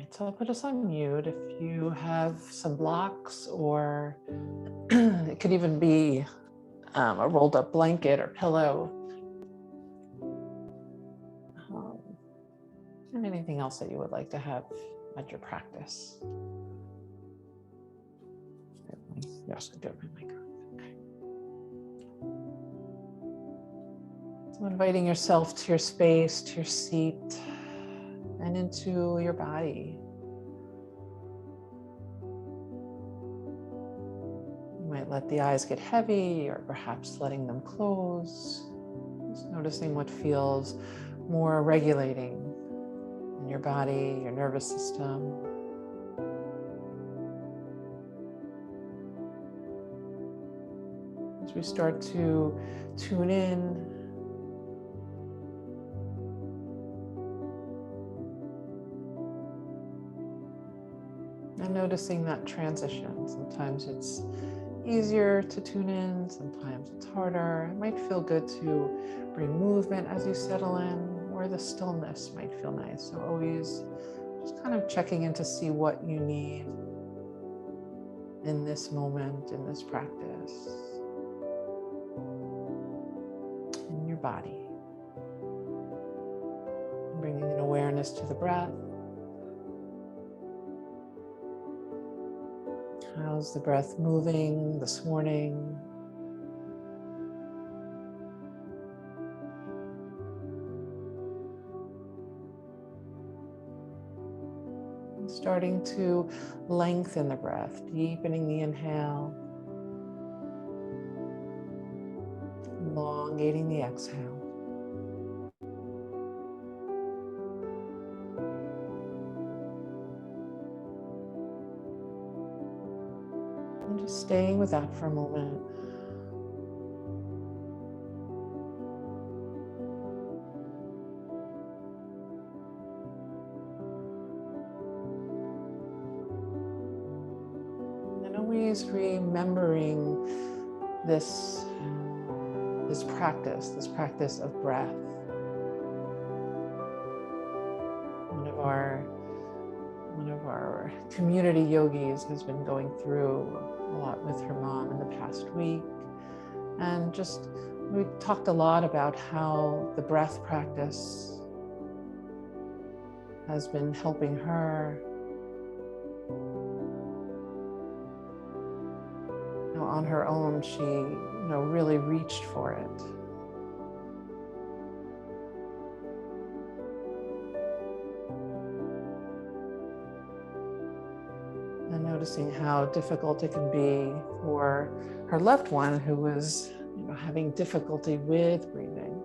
right, so I'll put us on mute. If you have some blocks, or it could even be a rolled up blanket or pillow, and anything else that you would like to have at your practice. Yes, I do have my mic on. Okay. So inviting yourself to your space, to your seat, and into your body. You might let the eyes get heavy, or perhaps letting them close. Just noticing what feels more regulating in your body, your nervous system. As we start to tune in, and noticing that transition. Sometimes it's easier to tune in, sometimes it's harder. It might feel good to bring movement as you settle in, or the stillness might feel nice. So always just kind of checking in to see what you need in this moment, in this practice, in your body. Bringing an awareness to the breath. How's the breath moving this morning? Starting to lengthen the breath, deepening the inhale, elongating the exhale. And just staying with that for a moment. And always remembering this practice of breath. One of our community yogis has been going through a lot with her mom in the past week. And just, we talked a lot about how the breath practice has been helping her. You know, on her own, she, really reached for it. And noticing how difficult it can be for her loved one who was, having difficulty with breathing.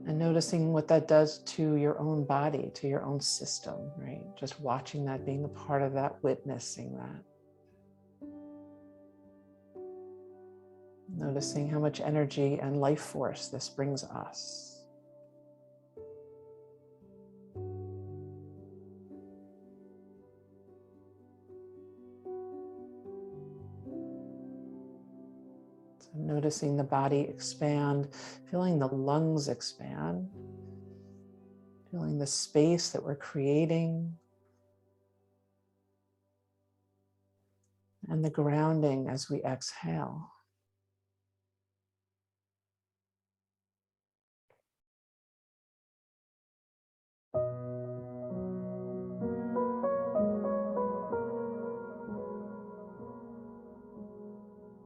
And noticing what that does to your own body, to your own system, right? Just watching that, being a part of that, witnessing that. Noticing how much energy and life force this brings us. So noticing the body expand, feeling the lungs expand, feeling the space that we're creating, and the grounding as we exhale.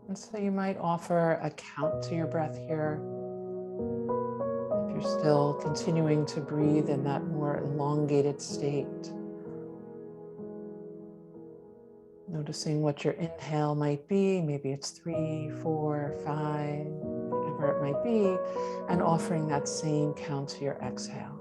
And so you might offer a count to your breath here. If you're still continuing to breathe in that more elongated state. Noticing what your inhale might be. Maybe it's 3, 4, 5, whatever it might be, and offering that same count to your exhale.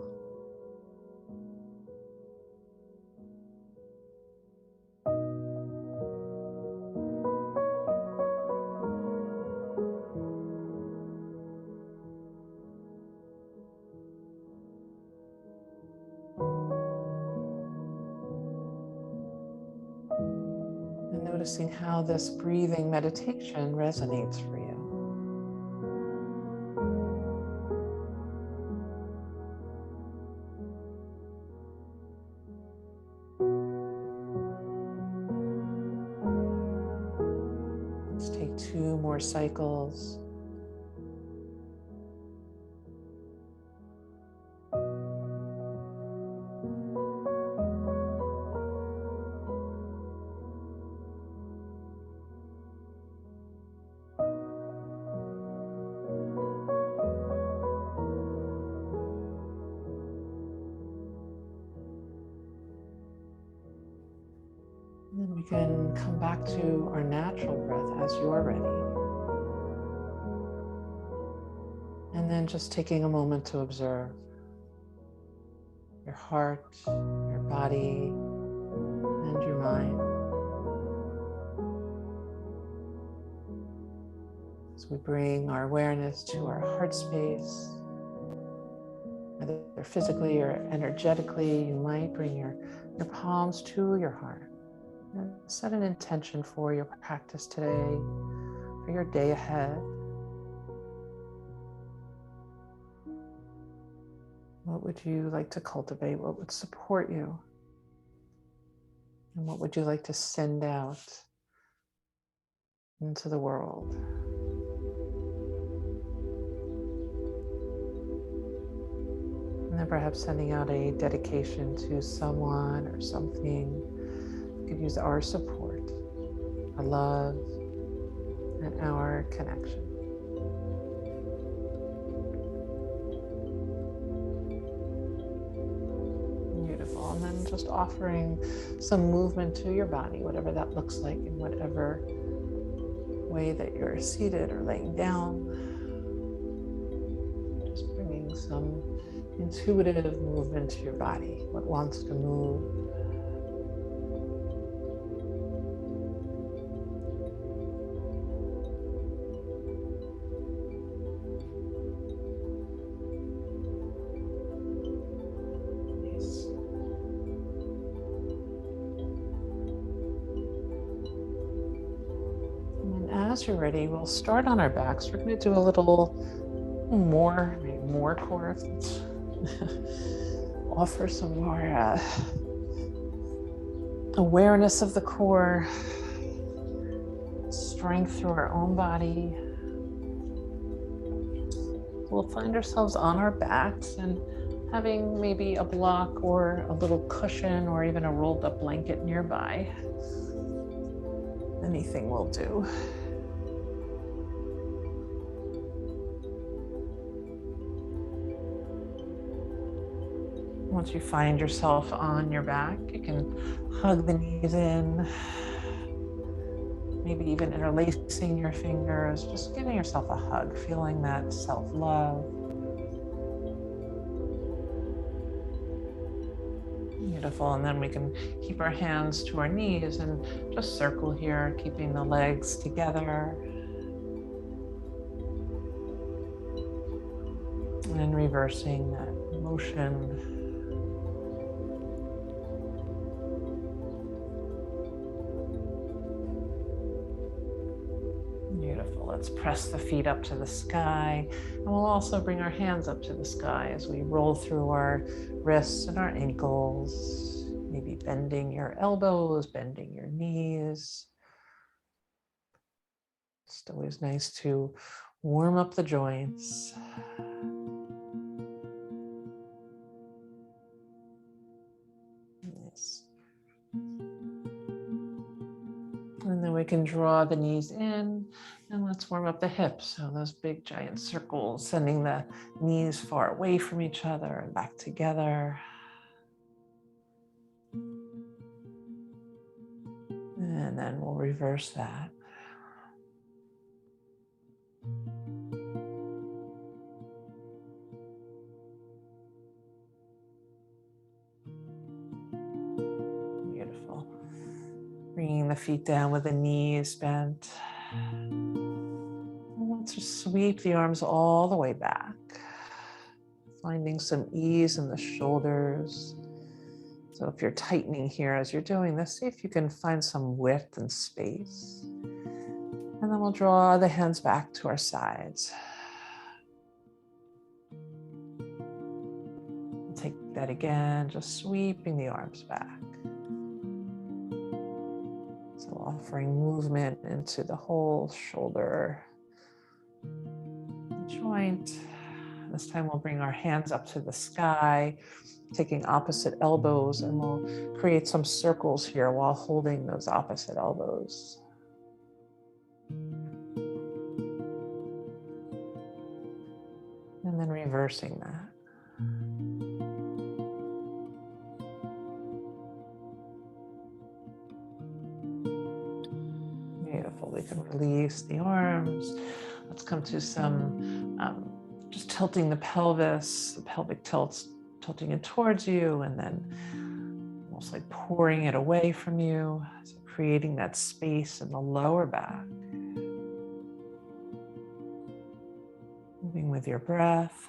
Noticing how this breathing meditation resonates for you. more cycles. And then we can come back to our natural breath as you're ready. And then just taking a moment to observe your heart, your body, and your mind. As we bring our awareness to our heart space, whether physically or energetically, you might bring your palms to your heart. And set an intention for your practice today, for your day ahead. What would you like to cultivate? What would support you? And what would you like to send out into the world? And then perhaps sending out a dedication to someone or something. We could use our support, our love, and our connection. Beautiful. And then just offering some movement to your body, whatever that looks like, in whatever way that you're seated or laying down. Just bringing some intuitive movement to your body, what wants to move. As you're ready, we'll start on our backs. We're going to do a little more, maybe more core. Offer some more awareness of the core, strength through our own body. We'll find ourselves on our backs and having maybe a block or a little cushion or even a rolled up blanket nearby. Anything will do. Once you find yourself on your back, you can hug the knees in, maybe even interlacing your fingers, just giving yourself a hug, feeling that self-love. Beautiful. And then we can keep our hands to our knees and just circle here, keeping the legs together. And reversing that motion. Beautiful. Let's press the feet up to the sky. And we'll also bring our hands up to the sky as we roll through our wrists and our ankles. Maybe bending your elbows, bending your knees. It's always nice to warm up the joints. Nice. And then we can draw the knees in and let's warm up the hips. So those big giant circles, sending the knees far away from each other and back together. And then we'll reverse that. Beautiful. Bringing the feet down with the knees bent. Let's just sweep the arms all the way back. Finding some ease in the shoulders. So if you're tightening here as you're doing this, see if you can find some width and space. And then we'll draw the hands back to our sides. Take that again, just sweeping the arms back. So So offering movement into the whole shoulder joint. This time we'll bring our hands up to the sky, taking opposite elbows, and we'll create some circles here while holding those opposite elbows. And then reversing that. Beautiful. We can release the arms. Let's come to some just tilting the pelvis, the pelvic tilts, tilting it towards you, and then almost like pouring it away from you, so creating that space in the lower back. Moving with your breath.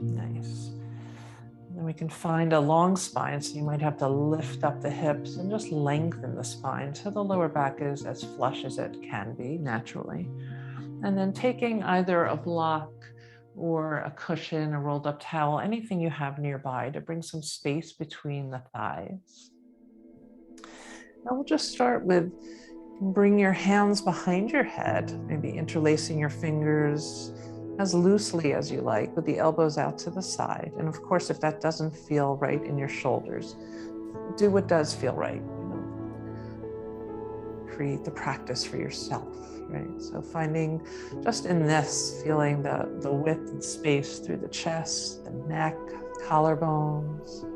Nice. And then we can find a long spine, so you might have to lift up the hips and just lengthen the spine so the lower back is as flush as it can be naturally. And then taking either a block or a cushion, a rolled up towel, anything you have nearby to bring some space between the thighs. Now we'll just start with bring your hands behind your head, maybe interlacing your fingers as loosely as you like with the elbows out to the side. And of course, if that doesn't feel right in your shoulders, do what does feel right. Create the practice for yourself, right? So finding just in this, feeling the width and space through the chest, the neck, collarbones.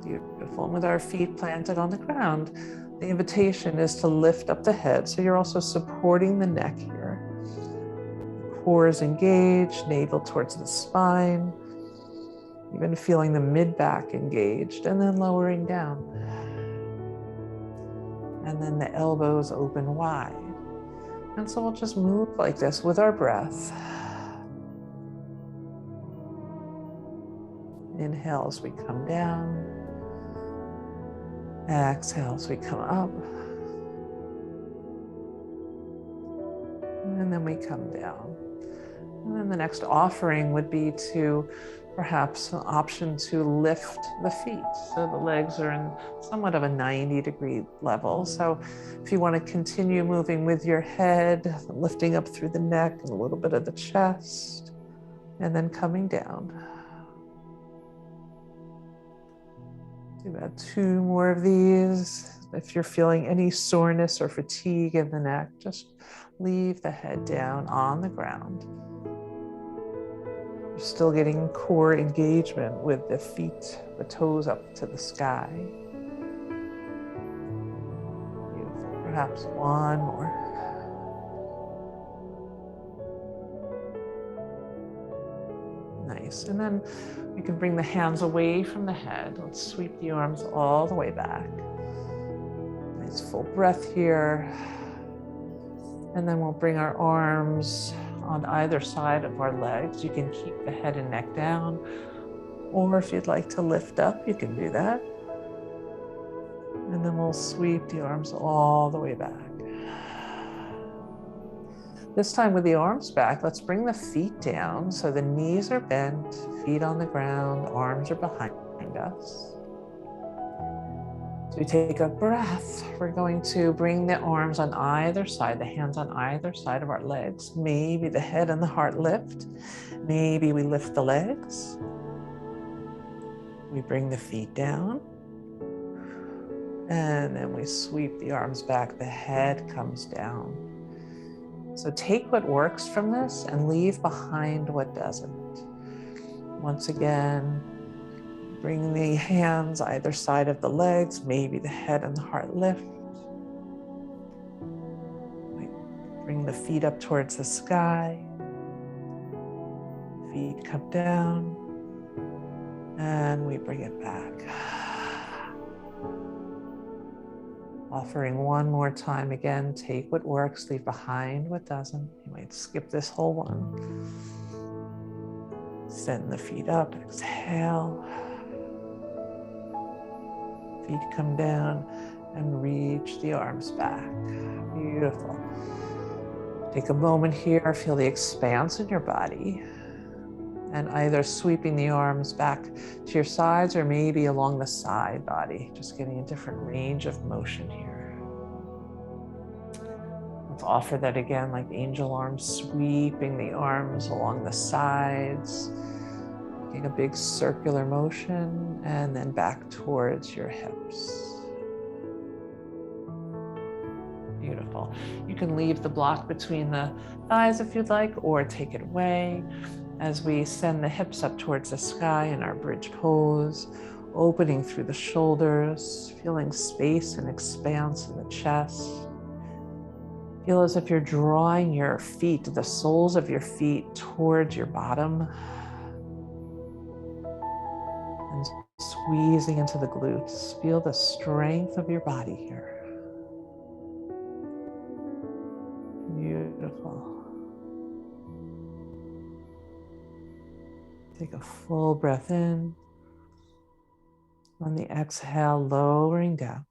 Beautiful. And with our feet planted on the ground, the invitation is to lift up the head. So you're also supporting the neck here. The core is engaged, navel towards the spine, even feeling the mid-back engaged, and then lowering down. And then the elbows open wide. And so we'll just move like this with our breath. Inhale as we come down. Exhale as we come up. And then we come down. And then the next offering would be to perhaps an option to lift the feet. So the legs are in somewhat of a 90-degree level. So if you want to continue moving with your head, lifting up through the neck and a little bit of the chest, and then coming down. Do about 2 more of these. If you're feeling any soreness or fatigue in the neck, just leave the head down on the ground. You're still getting core engagement with the feet, the toes up to the sky. Beautiful. Perhaps one more. Nice. And then you can bring the hands away from the head. Let's sweep the arms all the way back. Nice full breath here. And then we'll bring our arms on either side of our legs. You can keep the head and neck down, or if you'd like to lift up, you can do that. And then we'll sweep the arms all the way back. This time with the arms back, let's bring the feet down so the knees are bent, feet on the ground, arms are behind us. So we take a breath. We're going to bring the arms on either side, the hands on either side of our legs. Maybe the head and the heart lift. Maybe we lift the legs. We bring the feet down. And then we sweep the arms back. The head comes down. So take what works from this and leave behind what doesn't. Once again, bring the hands either side of the legs, maybe the head and the heart lift. Bring the feet up towards the sky. Feet come down. And we bring it back. Offering one more time again, take what works, leave behind what doesn't. You might skip this whole one. Send the feet up, exhale. Feet come down and reach the arms back. Beautiful. Take a moment here, feel the expanse in your body, and either sweeping the arms back to your sides or maybe along the side body, just getting a different range of motion here. Let's offer that again, like angel arms, sweeping the arms along the sides, making a big circular motion, and then back towards your hips. Beautiful. You can leave the block between the thighs if you'd like, or take it away as we send the hips up towards the sky in our bridge pose, opening through the shoulders, feeling space and expanse in the chest. Feel as if you're drawing your feet, the soles of your feet, towards your bottom and squeezing into the glutes. Feel the strength of your body here. Beautiful. Take a full breath in. On the exhale, lowering down.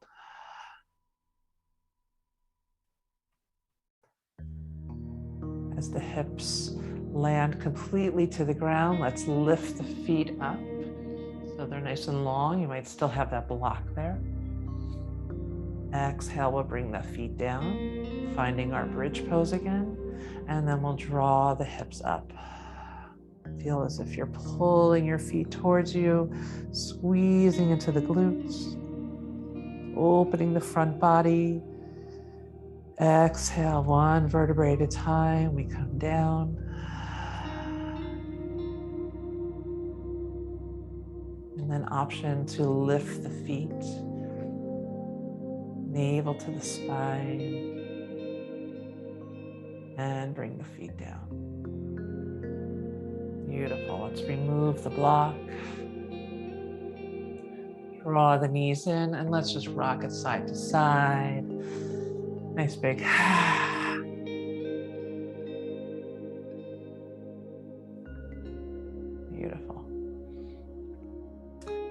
As the hips land completely to the ground, let's lift the feet up so they're nice and long. You might still have that block there. Exhale, we'll bring the feet down, finding our bridge pose again, and then we'll draw the hips up. Feel as if you're pulling your feet towards you, squeezing into the glutes, opening the front body. Exhale, one vertebrae at a time, we come down. And then option to lift the feet, navel to the spine, and bring the feet down. Beautiful. Let's remove the block. Draw the knees in, and let's just rock it side to side. Nice big. Beautiful.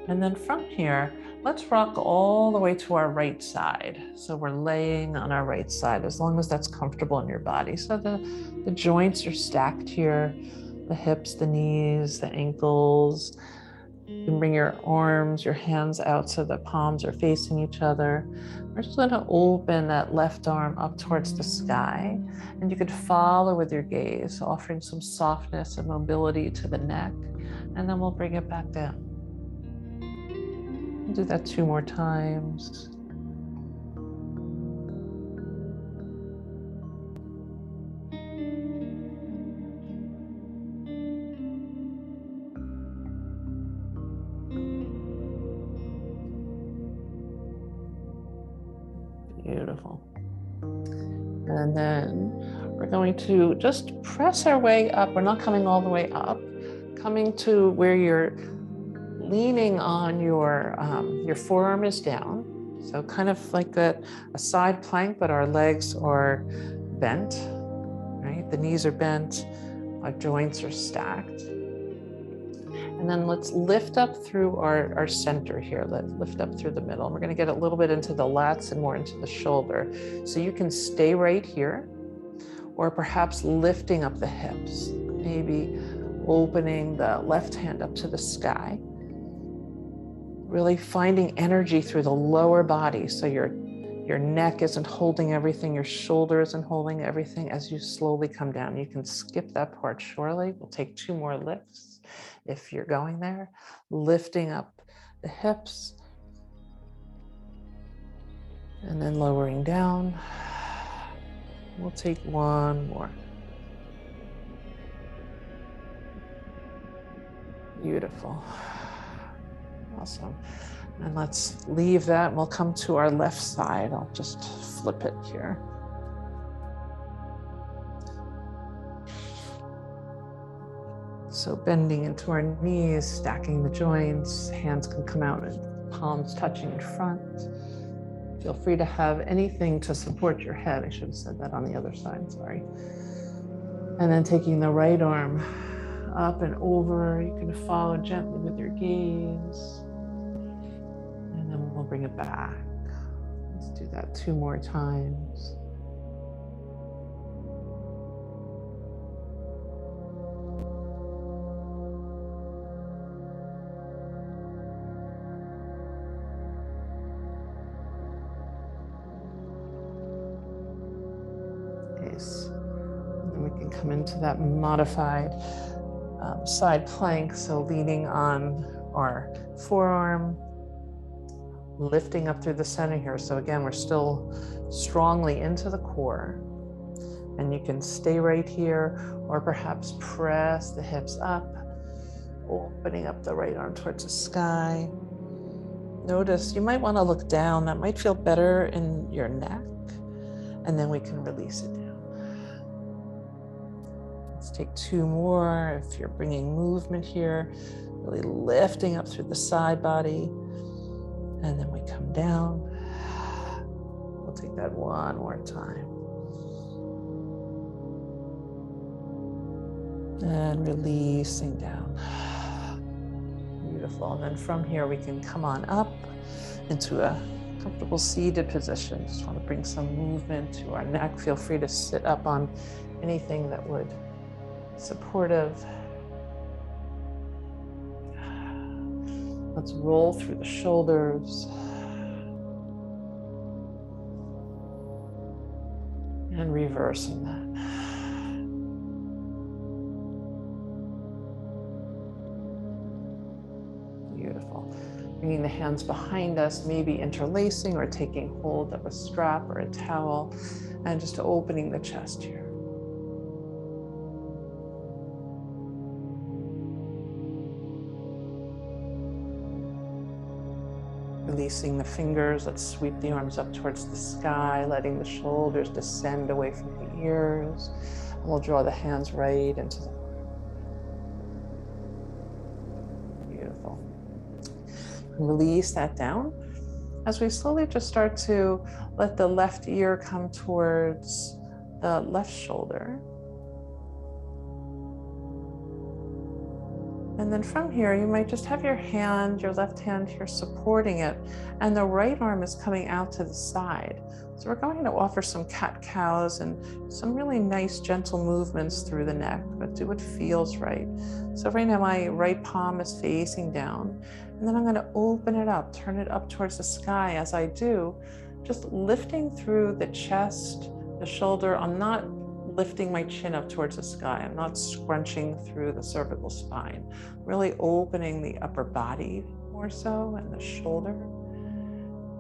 And then from here, let's rock all the way to our right side. So we're laying on our right side, as long as that's comfortable in your body. So the joints are stacked here, the hips, the knees, the ankles. You can bring your arms, your hands out so the palms are facing each other. We're just going to open that left arm up towards the sky, and you could follow with your gaze, offering some softness and mobility to the neck, and then we'll bring it back down. We'll do that 2 more times. Beautiful. And then we're going to just press our way up. We're not coming all the way up, coming to where you're leaning on your forearm is down. So kind of like a side plank, but our legs are bent, right? The knees are bent, our joints are stacked. And then let's lift up through our center here. Let's lift up through the middle. And we're going to get a little bit into the lats and more into the shoulder. So you can stay right here, or perhaps lifting up the hips, maybe opening the left hand up to the sky. Really finding energy through the lower body. So your neck isn't holding everything, your shoulder isn't holding everything. As you slowly come down, you can skip that part surely. We'll take 2 more lifts if you're going there. Lifting up the hips and then lowering down. We'll take 1 more. Beautiful. Awesome. And let's leave that, and we'll come to our left side. I'll just flip it here. So bending into our knees, stacking the joints, hands can come out and palms touching in front. Feel free to have anything to support your head. I should have said that on the other side, sorry. And then taking the right arm up and over, you can follow gently with your gaze. And then we'll bring it back. Let's do that 2 more times. release. And then we can come into that modified side plank. So leaning on our forearm, lifting up through the center here. So again, we're still strongly into the core. And you can stay right here, or perhaps press the hips up, opening up the right arm towards the sky. Notice you might want to look down. That might feel better in your neck. And then we can release it down. Let's take 2 more. If you're bringing movement here, really lifting up through the side body. And then we come down. We'll take that one more time. And releasing down. Beautiful. And then from here, we can come on up into a comfortable seated position. Just want to bring some movement to our neck. Feel free to sit up on anything that would be supportive. Let's roll through the shoulders. And reversing that. Beautiful. Bringing the hands behind us, maybe interlacing or taking hold of a strap or a towel, and just opening the chest here. Releasing the fingers, let's sweep the arms up towards the sky, letting the shoulders descend away from the ears. And we'll draw the hands right into the beautiful. Release that down. As we slowly just start to let the left ear come towards the left shoulder. And then from here, you might just have your hand, your left hand here supporting it, and the right arm is coming out to the side. So we're going to offer some cat-cows and some really nice gentle movements through the neck, but do what feels right. So right now my right palm is facing down, and then I'm going to open it up, turn it up towards the sky. As I do, just lifting through the chest, the shoulder. I'm not lifting my chin up towards the sky. I'm not scrunching through the cervical spine. Really opening the upper body more so, and the shoulder.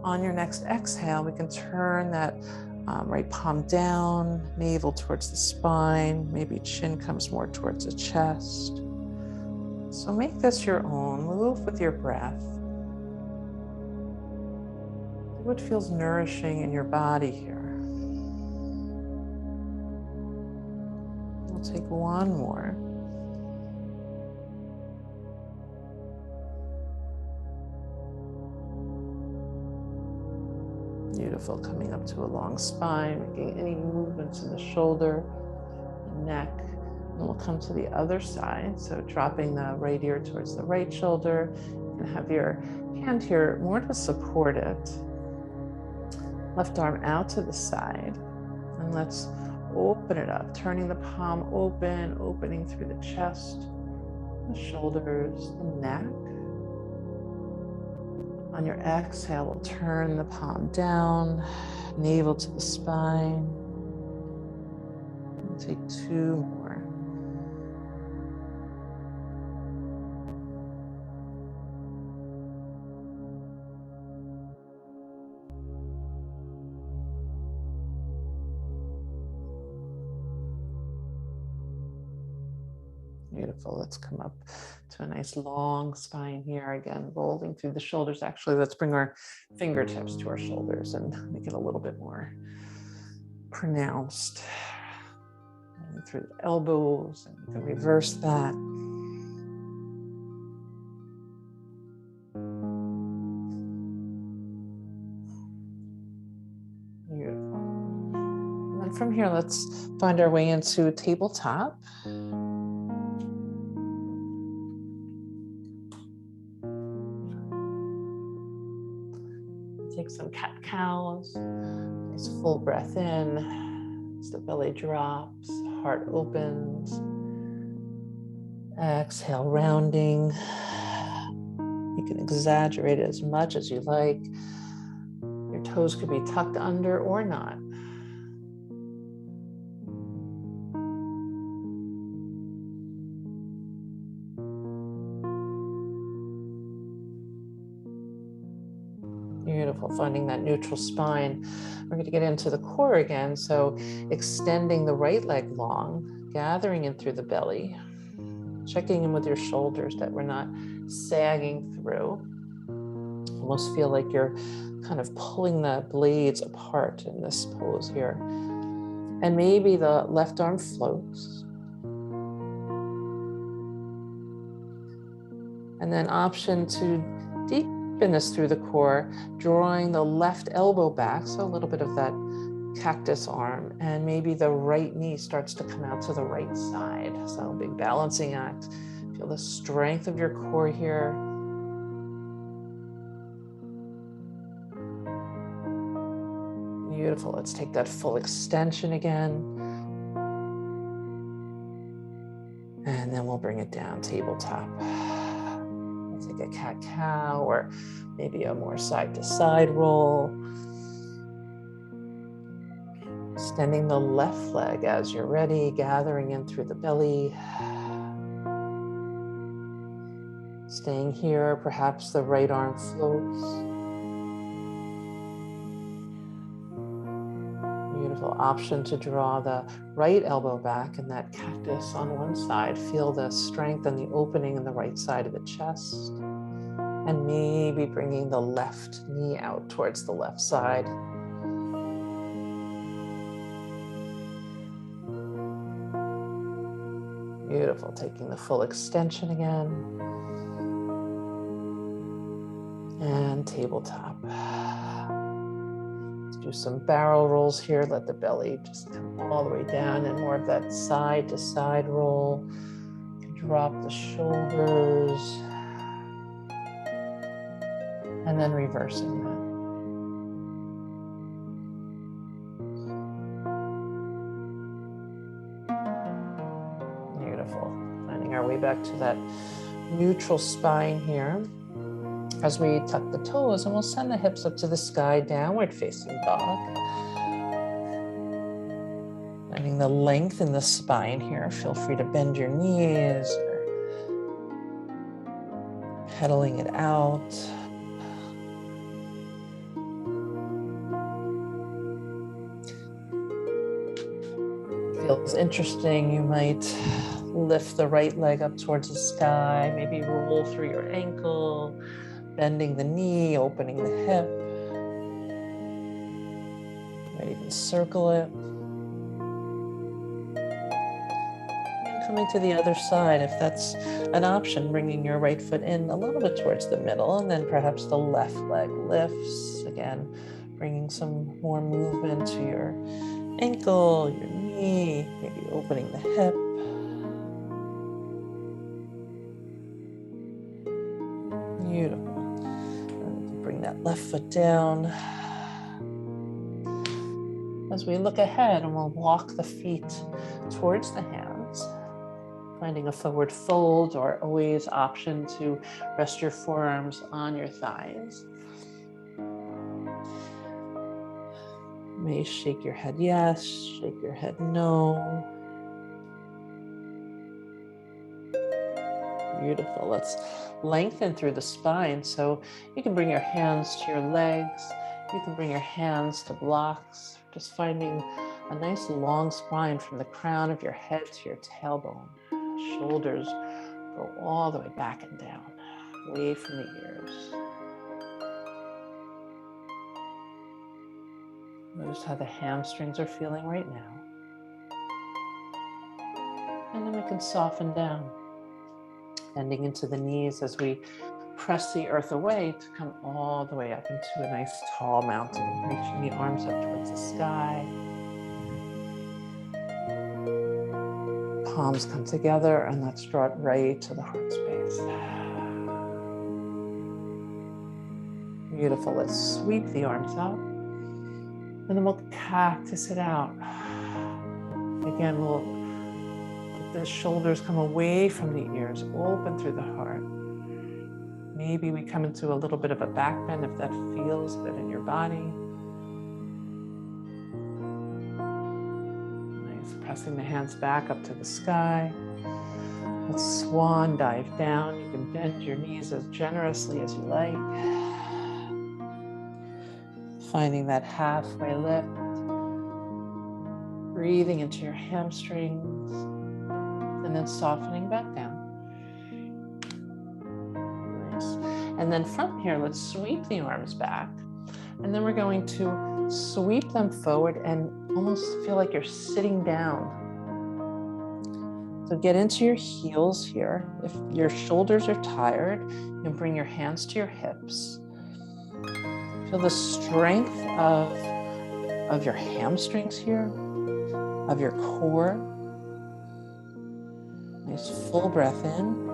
On your next exhale, we can turn that right palm down, navel towards the spine, maybe chin comes more towards the chest. So make this your own. Move with your breath. Do what feels nourishing in your body here. We'll take one more. Beautiful, coming up to a long spine, making any movements in the shoulder, the neck. And we'll come to the other side. So dropping the right ear towards the right shoulder. You can have your hand here more to support it. Left arm out to the side. And let's open it up, turning the palm open, opening through the chest, the shoulders, the neck. On your exhale, we'll turn the palm down, navel to the spine. We'll take 2 more. Beautiful. Let's come up to a nice long spine here. Again, rolling through the shoulders. Actually, let's bring our fingertips to our shoulders and make it a little bit more pronounced. Rolling through the elbows, and you can reverse that. Beautiful. And then from here, let's find our way into tabletop. Take some cat-cows, nice full breath in, as the belly drops, heart opens. Exhale, rounding. You can exaggerate it as much as you like. Your toes could be tucked under or not. finding that neutral spine. We're going to get into the core again. So extending the right leg long, gathering in through the belly, checking in with your shoulders that we're not sagging through. Almost feel like you're kind of pulling the blades apart in this pose here. And maybe the left arm floats. And then option to deepen this through the core, drawing the left elbow back, so a little bit of that cactus arm, and maybe the right knee starts to come out to the right side. So big balancing act. Feel the strength of your core here. Beautiful. Let's take that full extension again. And then we'll bring it down, tabletop. We'll take a cat-cow or maybe a more side-to-side roll. Extending the left leg as you're ready, gathering in through the belly. Staying here, perhaps the right arm floats. Beautiful. Option to draw the right elbow back and that cactus on one side. Feel the strength and the opening in the right side of the chest. And maybe bringing the left knee out towards the left side. Beautiful. Taking the full extension again. And tabletop. Let's do some barrel rolls here. Let the belly just come all the way down and more of that side to side roll. You can drop the shoulders. And then reversing that. Beautiful. Finding our way back to that neutral spine here. As we tuck the toes, and we'll send the hips up to the sky, downward facing dog. Finding the length in the spine here. Feel free to bend your knees or pedaling it out. Feels interesting. You might lift the right leg up towards the sky, maybe roll through your ankle. Bending the knee, opening the hip. Might even circle it. And coming to the other side, if that's an option, bringing your right foot in a little bit towards the middle, and then perhaps the left leg lifts. Again, bringing some more movement to your ankle, your knee, maybe opening the hip. Beautiful. Bring that left foot down. As we look ahead, and we'll walk the feet towards the hands, finding a forward fold, or always option to rest your forearms on your thighs. You may shake your head yes, shake your head no. Beautiful. Let's lengthen through the spine. So you can bring your hands to your legs. You can bring your hands to blocks. Just finding a nice long spine from the crown of your head to your tailbone. Shoulders go all the way back and down, away from the ears. Notice how the hamstrings are feeling right now. And then we can soften down. Bending into the knees as we press the earth away to come all the way up into a nice tall mountain, reaching the arms up towards the sky. Palms come together, and let's draw it right to the heart space. Beautiful. Let's sweep the arms up, and then we'll cactus it out. Again, we'll the shoulders come away from the ears, open through the heart. Maybe we come into a little bit of a back bend if that feels good in your body. Nice, pressing the hands back up to the sky. Let's swan dive down. You can bend your knees as generously as you like. Finding that halfway lift. Breathing into your hamstrings and then softening back down. Nice. And then from here, let's sweep the arms back. And then we're going to sweep them forward and almost feel like you're sitting down. So get into your heels here. If your shoulders are tired, you can bring your hands to your hips. Feel the strength of your hamstrings here, of your core. Nice full breath in.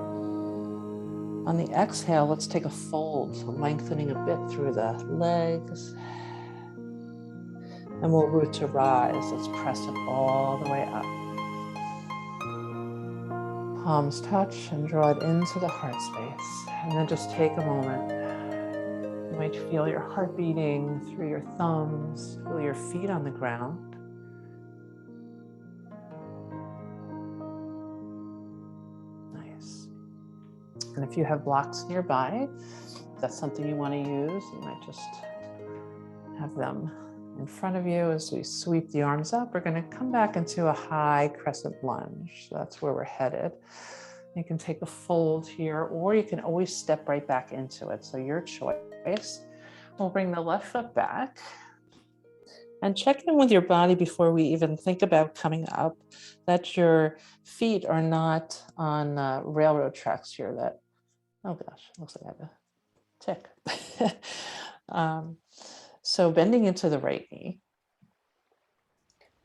On the exhale, let's take a fold, so lengthening a bit through the legs. And we'll root to rise. Let's press it all the way up. Palms touch and draw it into the heart space. And then just take a moment. You might feel your heart beating through your thumbs, feel your feet on the ground. Nice. And if you have blocks nearby, if that's something you want to use, you might just have them in front of you. As we sweep the arms up, we're going to come back into a high crescent lunge. So that's where we're headed. You can take a fold here, or you can always step right back into it. So your choice. We'll bring the left foot back and check in with your body before we even think about coming up, that your feet are not on railroad tracks here. That, oh gosh, looks like I have a tick. So bending into the right knee.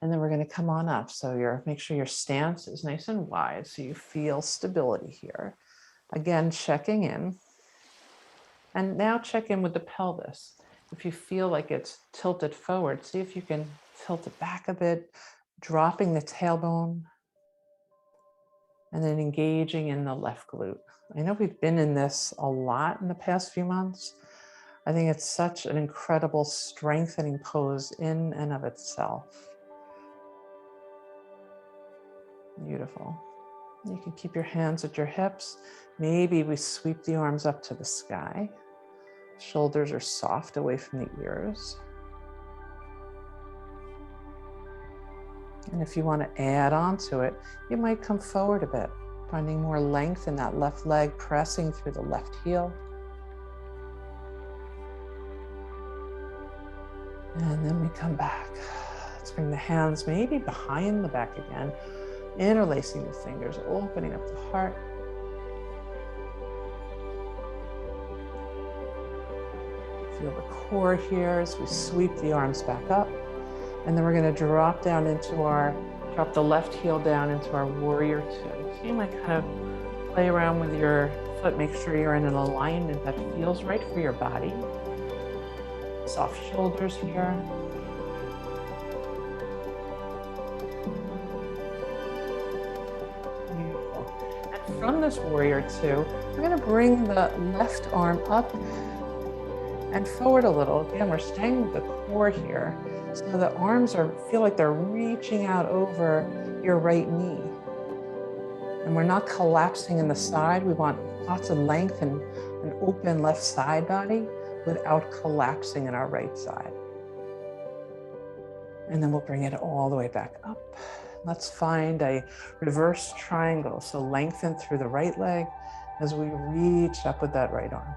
And then we're going to come on up. So make sure your stance is nice and wide so you feel stability here. Again, checking in. And now check in with the pelvis. If you feel like it's tilted forward, see if you can tilt it back a bit, dropping the tailbone, and then engaging in the left glute. I know we've been in this a lot in the past few months. I think it's such an incredible strengthening pose in and of itself. Beautiful. You can keep your hands at your hips. Maybe we sweep the arms up to the sky. Shoulders are soft away from the ears. And if you want to add on to it, you might come forward a bit, finding more length in that left leg, pressing through the left heel. And then we come back. Let's bring the hands maybe behind the back again, interlacing the fingers, opening up the heart. Feel the core here as we sweep the arms back up. And then we're going to drop the left heel down into our warrior two. So you might kind of play around with your foot, make sure you're in an alignment that feels right for your body. Soft shoulders here. Beautiful. And from this warrior two, we're going to bring the left arm up and forward a little. Again, we're staying with the core here. So the arms feel like they're reaching out over your right knee. And we're not collapsing in the side. We want lots of length and an open left side body without collapsing in our right side. And then we'll bring it all the way back up. Let's find a reverse triangle. So lengthen through the right leg as we reach up with that right arm.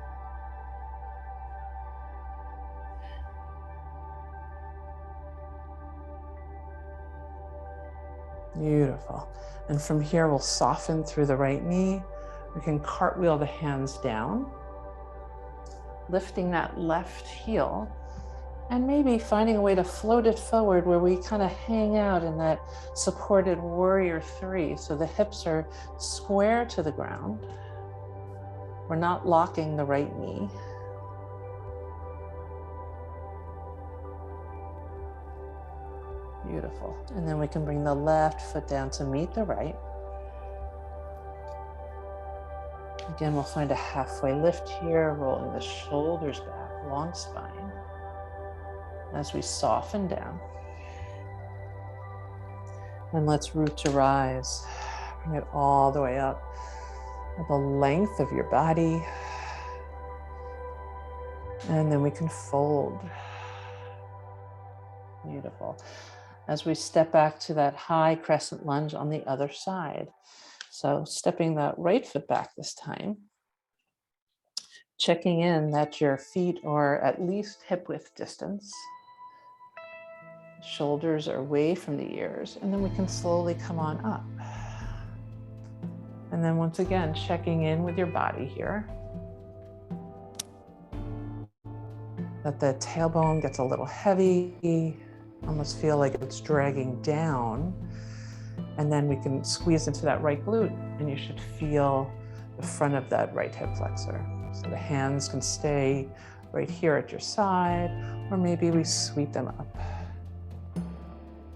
Beautiful. And from here, we'll soften through the right knee. We can cartwheel the hands down, lifting that left heel, and maybe finding a way to float it forward where we kind of hang out in that supported warrior three. So the hips are square to the ground. We're not locking the right knee. Beautiful. And then we can bring the left foot down to meet the right. Again, we'll find a halfway lift here, rolling the shoulders back, long spine. As we soften down. And let's root to rise. Bring it all the way up. At the length of your body. And then we can fold. Beautiful. As we step back to that high crescent lunge on the other side. So stepping that right foot back this time, checking in that your feet are at least hip width distance. Shoulders are away from the ears, and then we can slowly come on up. And then once again, checking in with your body here. That the tailbone gets a little heavy, almost feel like it's dragging down. And then we can squeeze into that right glute, and you should feel the front of that right hip flexor. So the hands can stay right here at your side, or maybe we sweep them up.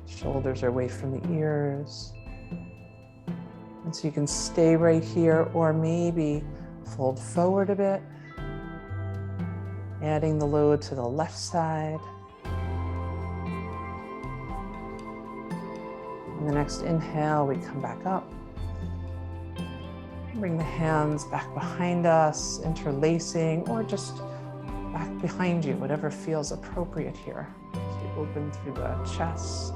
Shoulders are away from the ears. And so you can stay right here, or maybe fold forward a bit, adding the load to the left side. On the next inhale, we come back up. Bring the hands back behind us, interlacing, or just back behind you, whatever feels appropriate here. So you open through the chest.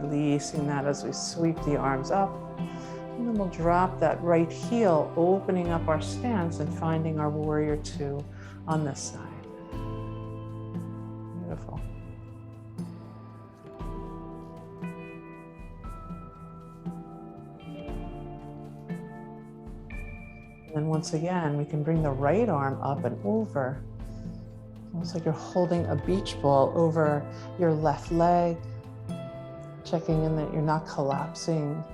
Releasing that as we sweep the arms up. And then we'll drop that right heel, opening up our stance and finding our warrior two on this side. Beautiful. And then once again, we can bring the right arm up and over. Almost like you're holding a beach ball over your left leg. Checking in that you're not collapsing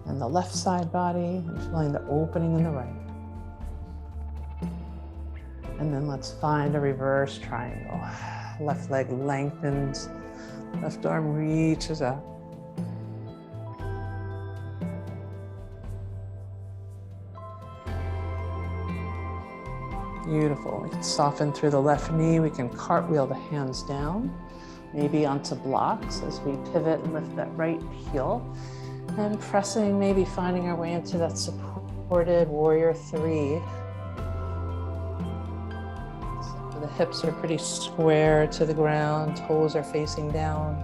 in the left side body and feeling the opening in the right. And then let's find a reverse triangle. Left leg lengthens, left arm reaches out. Beautiful. We can soften through the left knee. We can cartwheel the hands down, maybe onto blocks as we pivot and lift that right heel. And pressing, maybe finding our way into that supported warrior three. So the hips are pretty square to the ground, toes are facing down.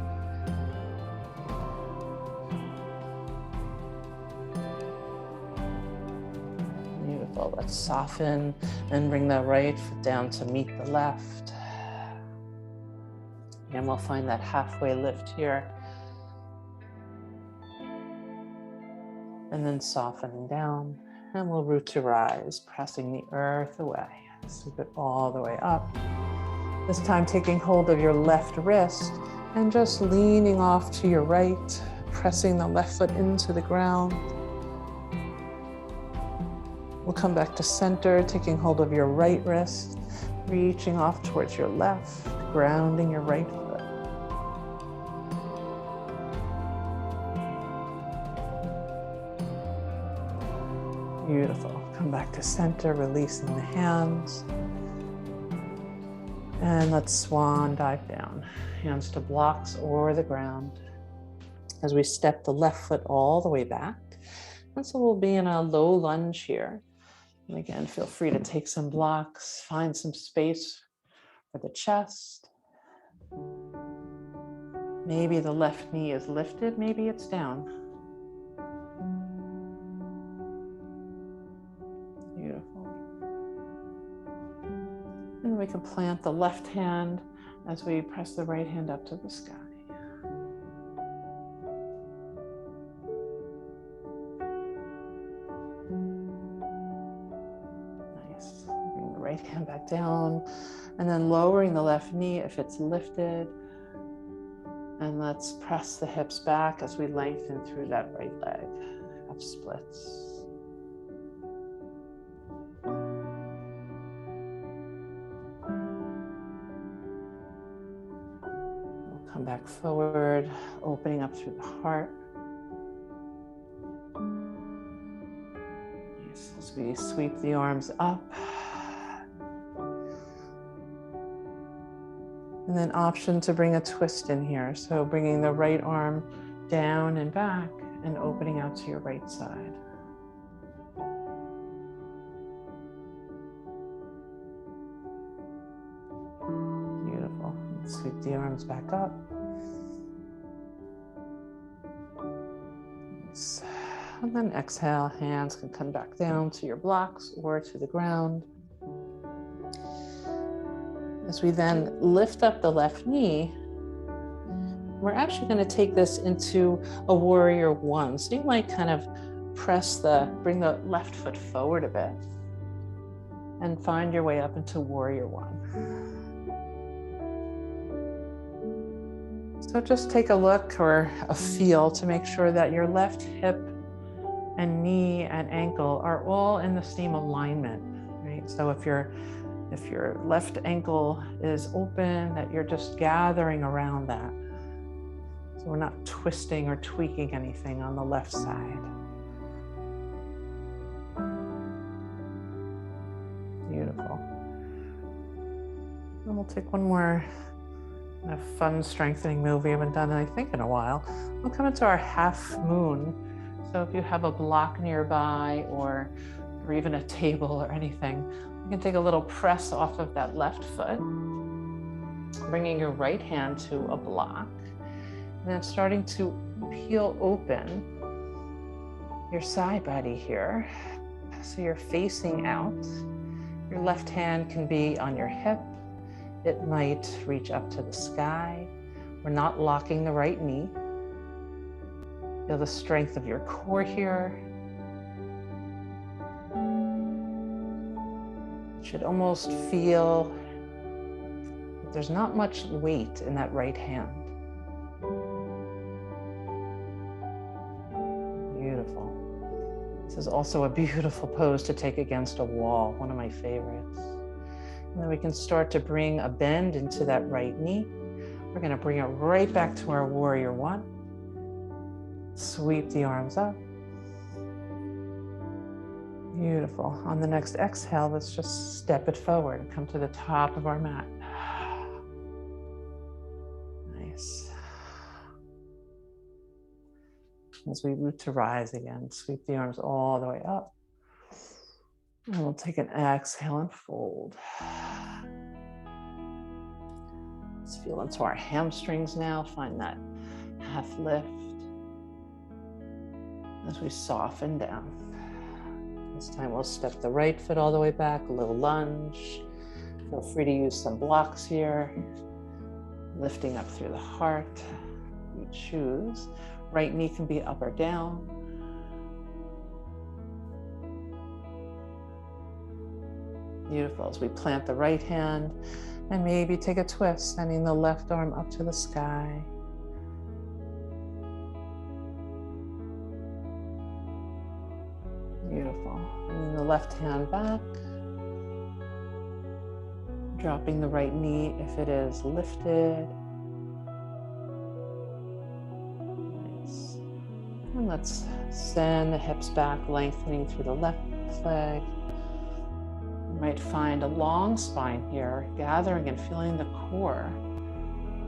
Beautiful. Let's soften and bring the right foot down to meet the left. And we'll find that halfway lift here. And then softening down, and we'll root to rise, pressing the earth away. Sweep it all the way up. This time taking hold of your left wrist and just leaning off to your right, pressing the left foot into the ground. We'll come back to center, taking hold of your right wrist, reaching off towards your left, grounding your right foot. Beautiful. Come back to center, releasing the hands. And let's swan dive down. Hands to blocks or the ground. As we step the left foot all the way back. And so we'll be in a low lunge here. And again, feel free to take some blocks, find some space for the chest. Maybe the left knee is lifted, maybe it's down. Beautiful. And we can plant the left hand as we press the right hand up to the sky. Nice. Bring the right hand back down and then lowering the left knee if it's lifted. And let's press the hips back as we lengthen through that right leg. Half splits. Come back forward, opening up through the heart. Nice. As we sweep the arms up. And then option to bring a twist in here. So bringing the right arm down and back and opening out to your right side. Sweep the arms back up. Nice. And then exhale, hands can come back down to your blocks or to the ground. As we then lift up the left knee, we're actually going to take this into a warrior one. So you might kind of bring the left foot forward a bit and find your way up into warrior one. So just take a look or a feel to make sure that your left hip and knee and ankle are all in the same alignment, right? So if your left ankle is open, that you're just gathering around that. So we're not twisting or tweaking anything on the left side. Beautiful. And we'll take one more fun strengthening move we haven't done, I think, in a while. We'll come into our half moon. So if you have a block nearby or even a table or anything, you can take a little press off of that left foot, bringing your right hand to a block, and then starting to peel open your side body here. So you're facing out. Your left hand can be on your hip. It might reach up to the sky. We're not locking the right knee. Feel the strength of your core here. It should almost feel that there's not much weight in that right hand. Beautiful. This is also a beautiful pose to take against a wall, one of my favorites. And then we can start to bring a bend into that right knee. We're going to bring it right back to our warrior one. Sweep the arms up. Beautiful. On the next exhale, let's just step it forward and come to the top of our mat. Nice. As we root to rise again, sweep the arms all the way up. And we'll take an exhale and fold. Let's feel into our hamstrings now. Find that half lift as we soften down. This time we'll step the right foot all the way back, a little lunge. Feel free to use some blocks here. Lifting up through the heart. You choose. Right knee can be up or down. Beautiful. As we plant the right hand and maybe take a twist, sending the left arm up to the sky. Beautiful. Bringing the left hand back. Dropping the right knee if it is lifted. Nice. And let's send the hips back, lengthening through the left leg. You might find a long spine here, gathering and feeling the core.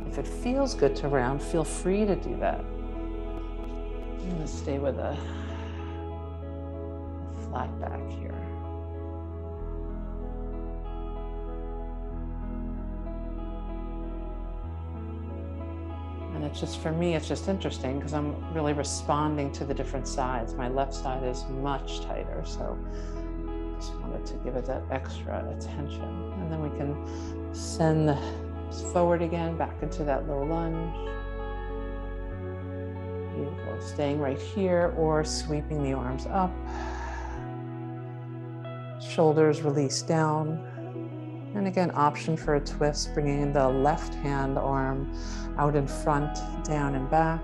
If it feels good to round, feel free to do that. I'm going to stay with a flat back here. And it's just, for me, it's just interesting because I'm really responding to the different sides. My left side is much tighter, so just wanted to give it that extra attention. And then we can send the forward again, back into that low lunge. Beautiful. Staying right here or sweeping the arms up. Shoulders release down. And again, option for a twist, bringing the left hand arm out in front, down and back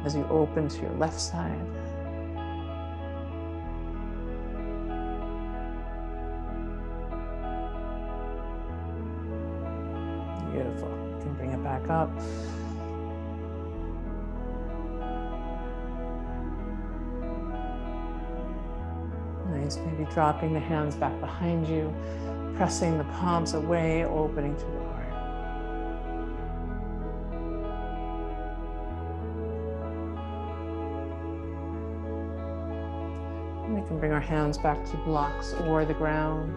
as you open to your left side. Beautiful. You can bring it back up. Nice. Maybe dropping the hands back behind you, pressing the palms away, opening to the heart. And we can bring our hands back to blocks or the ground,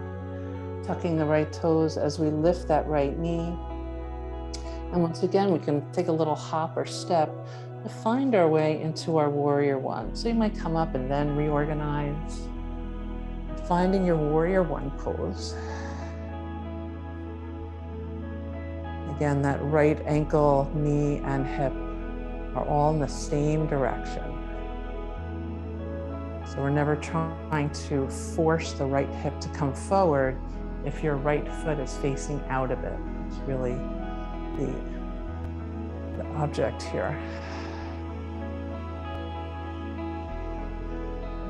tucking the right toes as we lift that right knee. And once again, we can take a little hop or step to find our way into our warrior one. So you might come up and then reorganize. Finding your warrior one pose. Again, that right ankle, knee, and hip are all in the same direction. So we're never trying to force the right hip to come forward if your right foot is facing out of it. It's really the object here.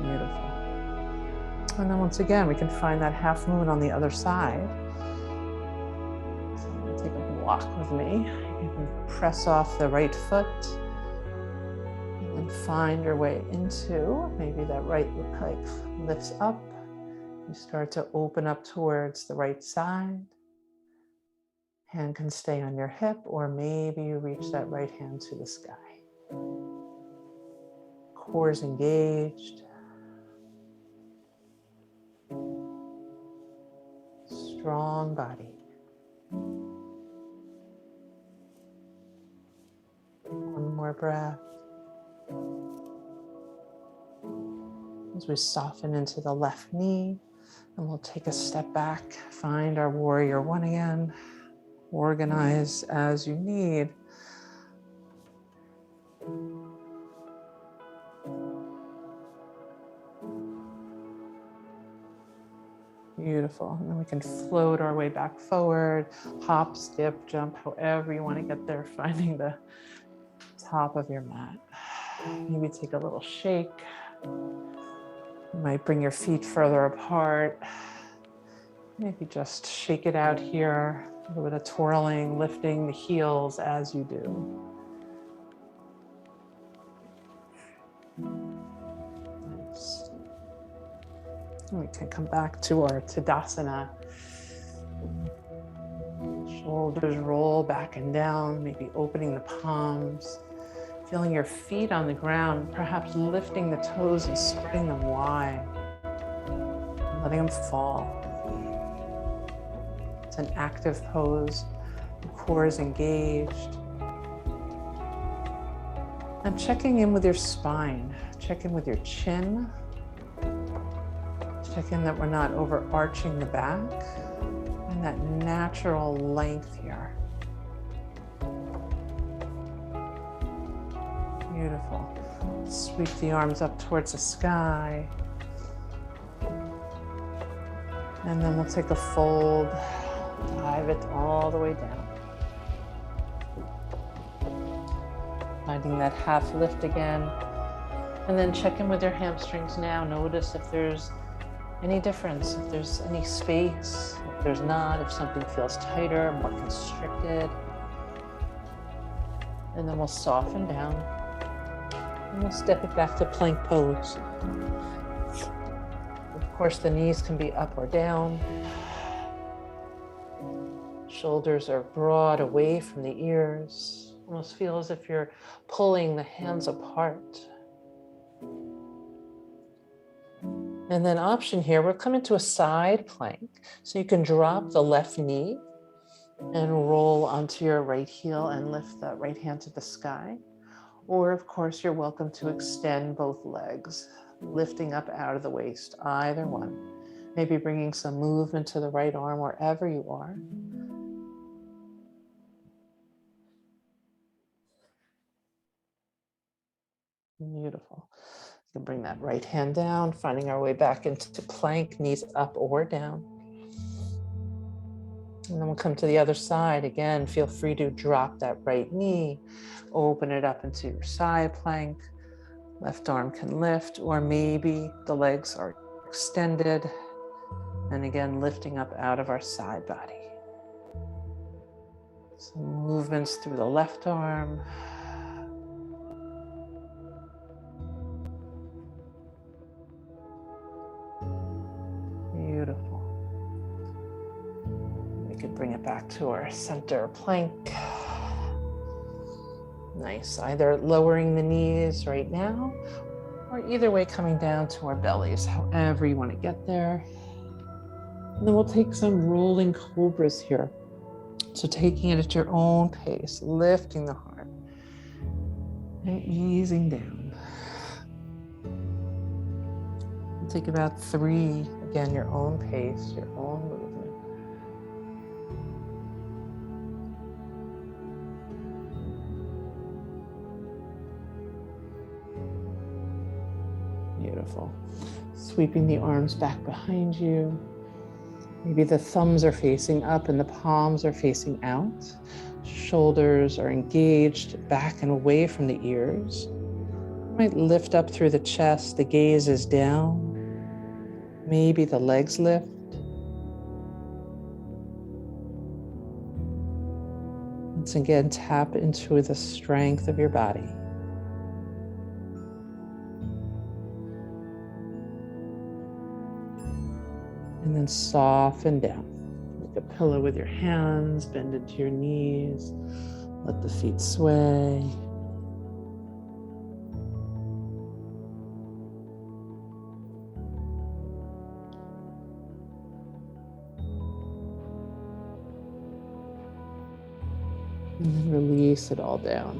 Beautiful. And then once again, we can find that half moon on the other side. So take a walk with me. You can press off the right foot and then find your way into, maybe that right leg lifts up. You start to open up towards the right side. Hand can stay on your hip, or maybe you reach that right hand to the sky. Core is engaged. Strong body. One more breath. As we soften into the left knee, and we'll take a step back, find our warrior one again. Organize as you need. Beautiful. And then we can float our way back forward, hop, skip, jump, however you want to get there, finding the top of your mat. Maybe take a little shake. You might bring your feet further apart. Maybe just shake it out here. A little bit of twirling, lifting the heels as you do. Nice. And we can come back to our Tadasana. Shoulders roll back and down, maybe opening the palms, feeling your feet on the ground, perhaps lifting the toes and spreading them wide, letting them fall. It's an active pose. The core is engaged. And checking in with your spine. Check in with your chin. Check in that we're not overarching the back. And that natural length here. Beautiful. Sweep the arms up towards the sky. And then we'll take a fold. Dive it all the way down. Finding that half lift again. And then check in with your hamstrings now. Notice if there's any difference, if there's any space, if there's not, if something feels tighter, more constricted. And then we'll soften down. And we'll step it back to plank pose. Of course, the knees can be up or down. Shoulders are broad away from the ears. Almost feel as if you're pulling the hands apart. And then option here, we're coming to a side plank. So you can drop the left knee and roll onto your right heel and lift that right hand to the sky. Or of course, you're welcome to extend both legs, lifting up out of the waist, either one. Maybe bringing some movement to the right arm wherever you are. Beautiful. You can bring that right hand down, finding our way back into plank, knees up or down. And then we'll come to the other side. Again, feel free to drop that right knee, open it up into your side plank. Left arm can lift, or maybe the legs are extended. And again, lifting up out of our side body. Some movements through the left arm. Beautiful. We could bring it back to our center plank. Nice. Either lowering the knees right now, or either way coming down to our bellies, however you want to get there. And then we'll take some rolling cobras here. So taking it at your own pace, lifting the heart and easing down. Take about 3, again, your own pace, your own movement. Beautiful. Sweeping the arms back behind you. Maybe the thumbs are facing up and the palms are facing out. Shoulders are engaged back and away from the ears. You might lift up through the chest, the gaze is down. Maybe the legs lift. Once again, tap into the strength of your body. And then soften down. Make a pillow with your hands, bend into your knees. Let the feet sway. And then release it all down.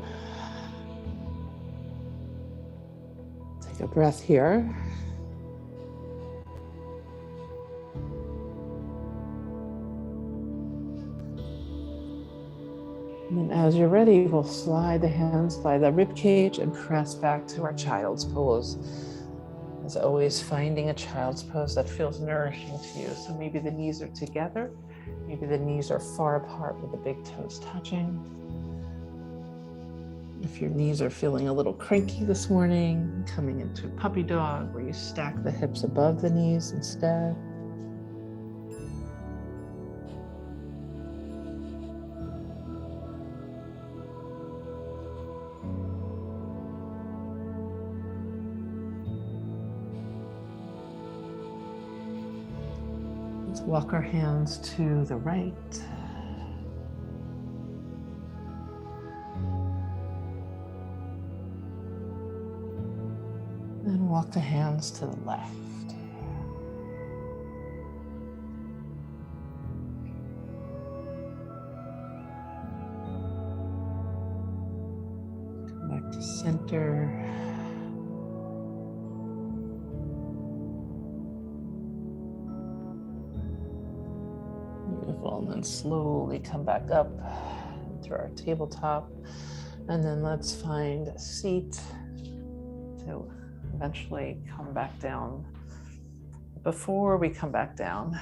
Take a breath here. And then as you're ready, we'll slide the hands by the rib cage and press back to our child's pose. As always, finding a child's pose that feels nourishing to you. So maybe the knees are together, maybe the knees are far apart with the big toes touching. If your knees are feeling a little cranky this morning, coming into puppy dog where you stack the hips above the knees instead. Let's walk our hands to the right. And walk the hands to the left. Come back to center. Beautiful, and then slowly come back up to our tabletop. And then let's find a seat to eventually come back down. Before we come back down,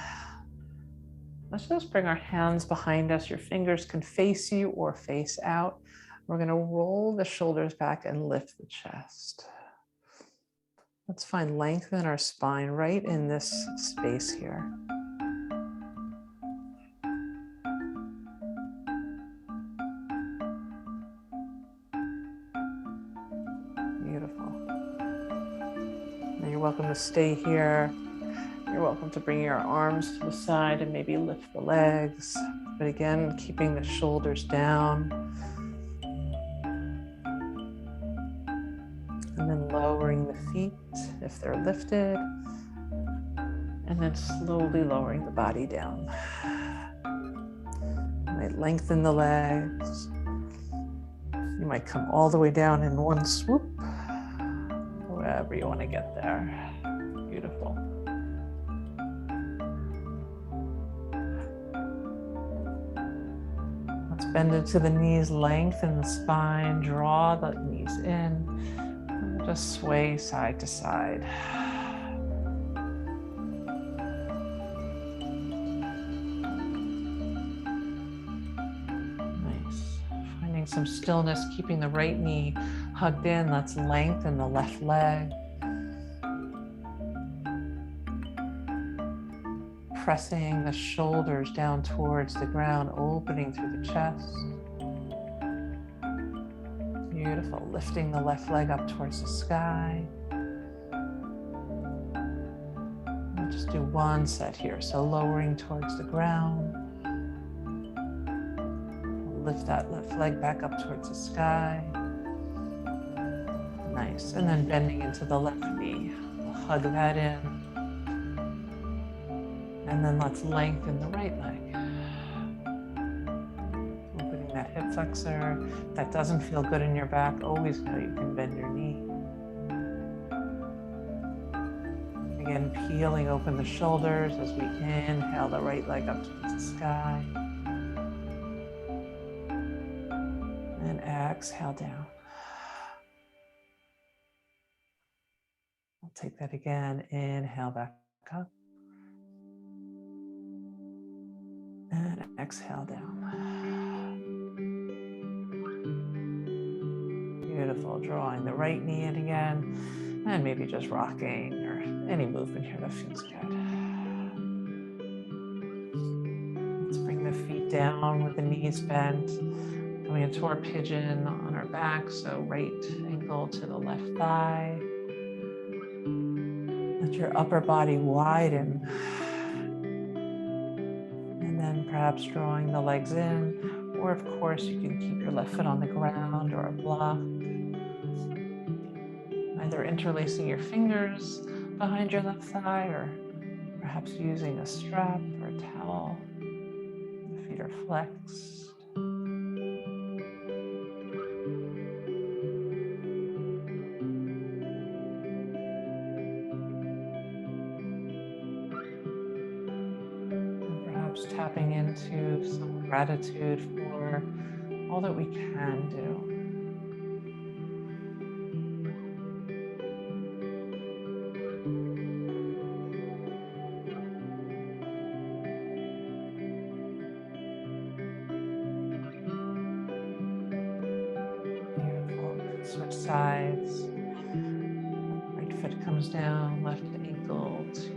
let's just bring our hands behind us. Your fingers can face you or face out. We're going to roll the shoulders back and lift the chest. Let's find length in our spine right in this space here. You're welcome to stay here. You're welcome to bring your arms to the side and maybe lift the legs. But again, keeping the shoulders down. And then lowering the feet if they're lifted. And then slowly lowering the body down. You might lengthen the legs. You might come all the way down in one swoop. Wherever you want to get there. Beautiful. Let's bend into the knees, lengthen the spine, draw the knees in, and just sway side to side. Nice. Finding some stillness, keeping the right knee hugged in. Let's lengthen the left leg. Pressing the shoulders down towards the ground, opening through the chest. Beautiful. Lifting the left leg up towards the sky. We'll just do one set here. So lowering towards the ground. Lift that left leg back up towards the sky. Nice. And then bending into the left knee. We'll hug that in. And then let's lengthen the right leg. that hip flexor. If that doesn't feel good in your back, always know you can bend your knee. Again, peeling open the shoulders as we inhale the right leg up towards the sky. And exhale down. I'll take that again. Inhale back up. And exhale down. Beautiful. Drawing the right knee in again. And maybe just rocking or any movement here that feels good. Let's bring the feet down with the knees bent. Coming into our pigeon on our back. So right ankle to the left thigh. Let your upper body widen. And then perhaps drawing the legs in. Or of course, you can keep your left foot on the ground or a block. Either interlacing your fingers behind your left thigh or perhaps using a strap or a towel. The feet are flexed. And perhaps tapping into some gratitude for all that we can do. Switch sides. Right foot comes down, left ankle to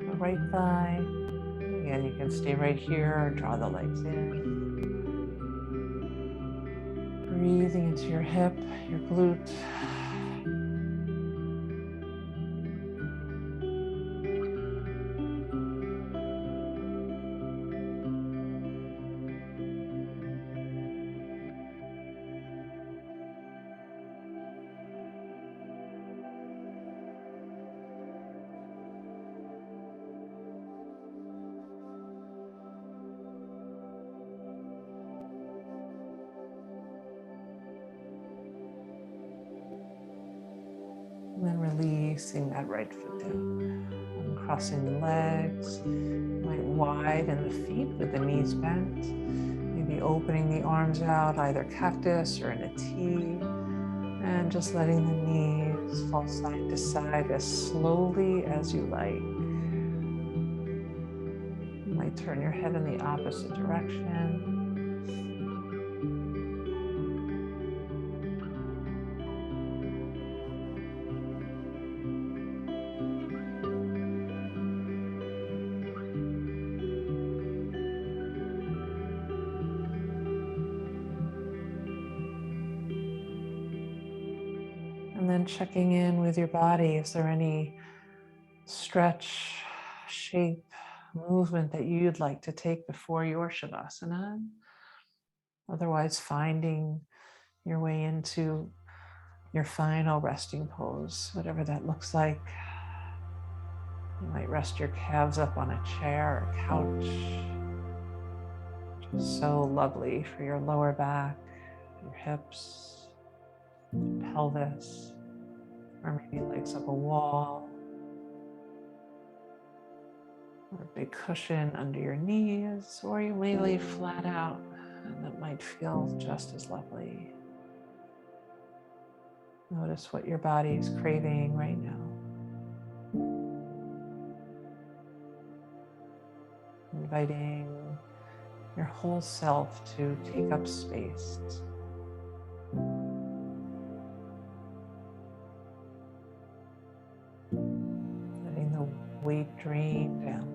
the right thigh. Again, you can stay right here or draw the legs in. Breathing into your hip, your glute. And then releasing that right foot down. And crossing the legs. You might widen the feet with the knees bent. Maybe opening the arms out, either cactus or in a T. And just letting the knees fall side to side as slowly as you like. You might turn your head in the opposite direction. And then checking in with your body. Is there any stretch, shape, movement that you'd like to take before your Shavasana? Otherwise, finding your way into your final resting pose, whatever that looks like. You might rest your calves up on a chair or couch. Which is so lovely for your lower back, your hips, your pelvis, or maybe legs up a wall. Or a big cushion under your knees, or you may lay flat out, and that might feel just as lovely. Notice what your body is craving right now. Inviting your whole self to take up space. Letting the weight drain down.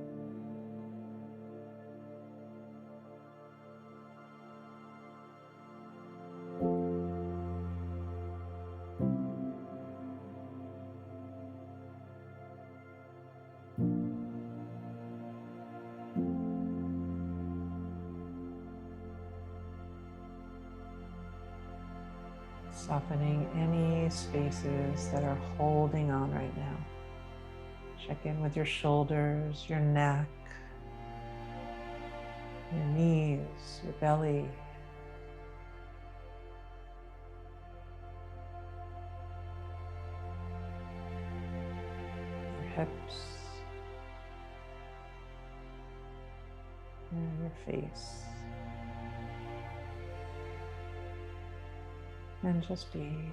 Softening any spaces that are holding on right now. Check in with your shoulders, your neck, your knees, your belly, hips, and your face. And just be.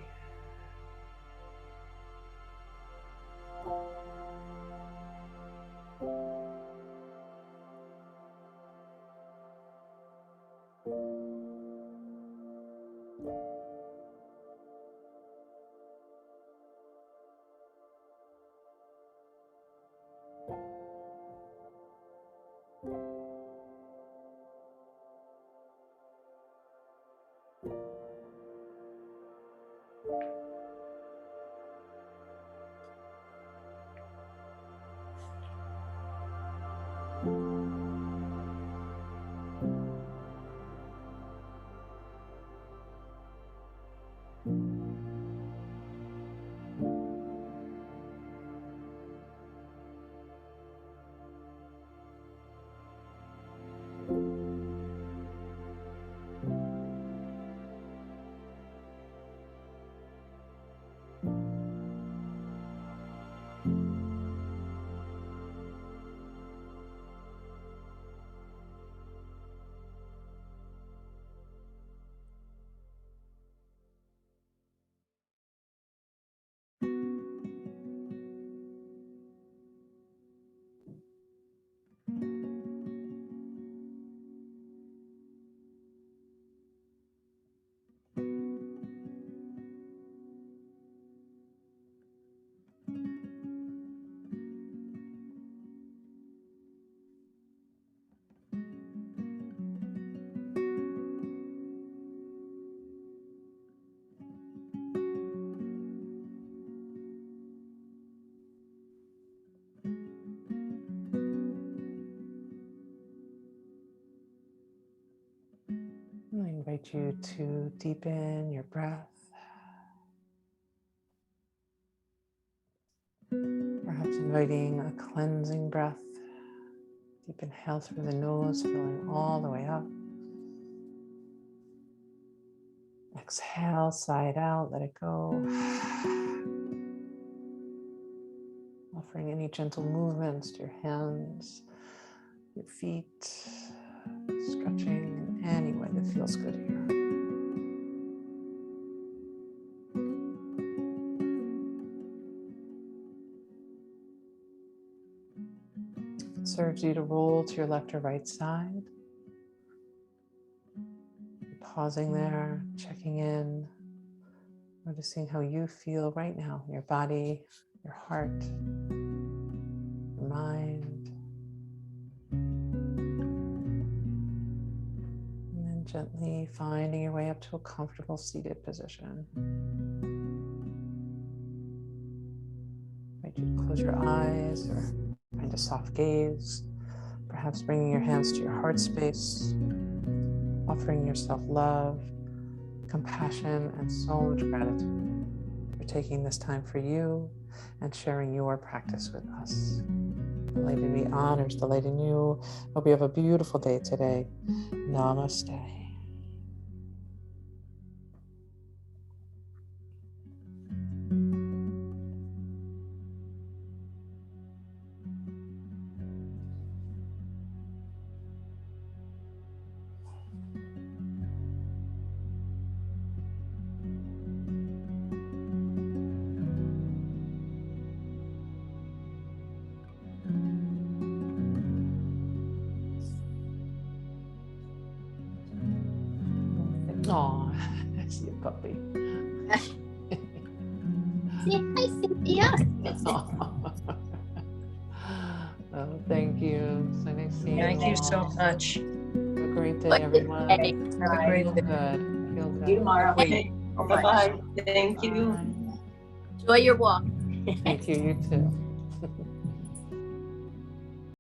I invite you to deepen your breath. Perhaps inviting a cleansing breath. Deep inhale through the nose, filling all the way up. Exhale, side out, let it go. Offering any gentle movements to your hands, your feet, stretching in any way that feels good here. If it serves you to roll to your left or right side, pausing there, checking in, noticing how you feel right now, your body, your heart, your mind. And then gently finding your way up to a comfortable seated position. I invite you to close your eyes or find a soft gaze, perhaps bringing your hands to your heart space, offering yourself love, compassion, and so much gratitude for taking this time for you and sharing your practice with us. The light in me honors the light in you. Hope you have a beautiful day today. Namaste. Aw, I see a puppy. Say hi, Cynthia. Oh, thank you. So nice seeing you. Thank you so all. much. Have a great day, What everyone. day? Have a great Feel day. good. Feel good. See you tomorrow. Wait. Bye-bye. Thank you. Bye. Enjoy your walk. Thank you. You too.